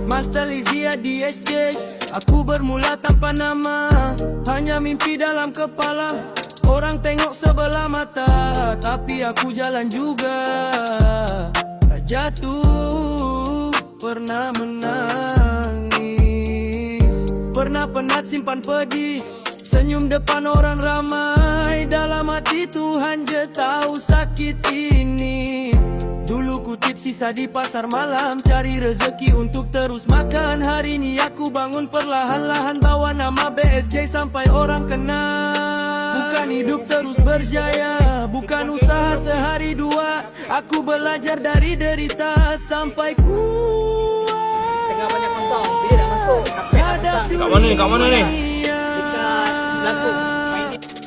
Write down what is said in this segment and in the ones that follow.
Master Lizia di exchange. Aku bermula tanpa nama, hanya mimpi dalam kepala. Orang tengok sebelah mata, tapi aku jalan juga. Tak jatuh, pernah menangis, pernah penat simpan pedih, senyum depan orang ramai. Dalam hati Tuhan je tahu sakit ini. Dulu kutip sisa di pasar malam, cari rezeki untuk terus makan. Hari ini aku bangun perlahan-lahan, bawa nama BSJ sampai orang kenal. Bukan hidup terus berjaya, bukan usaha sehari dua. Aku belajar dari derita sampai kuat. Tengah banyak kosong, bila nak masuk kapet nak pasang. Kat mana ni? Dekat Belakang.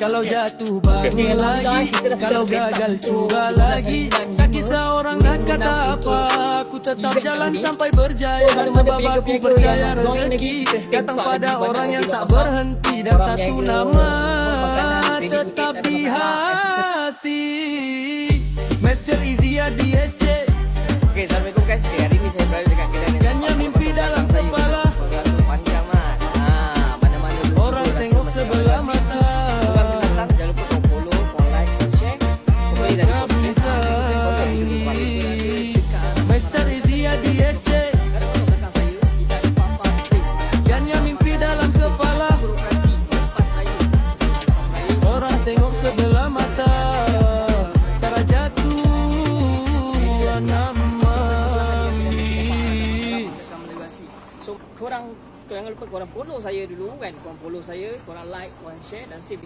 Kalau jatuh bangun lagi, kalau gagal cuba lagi. Tak kisah orang nak kata apa, aku tetap jalan sampai berjaya. Sebab aku percaya rezeki datang pada orang yang tak berhenti. Dan satu nama tetap di hati, Master Lizia di SC. Okay, Assalamualaikum guys. Hari ni saya berada dekat kedai nasi. Hanya mimpi dalam kepala, Program tu panjang mat. Mana-mana lucu, orang rasa tengok masih sebelah motivasi. mata. Program tu datang, jangan lupa kau follow, kau like, kau share. Kau boleh dari post ni. Master Lizia di SC. Kadang-kadang belakang saya, tidak ada apa-apa. Please. Hanya mimpi dalam kepala, Birokrasi, lepas saya. orang tengok sebelah mata. Cara jatuh nama. So korang jangan lupa korang follow saya dulu kan. Korang follow saya, korang like, korang share dan save.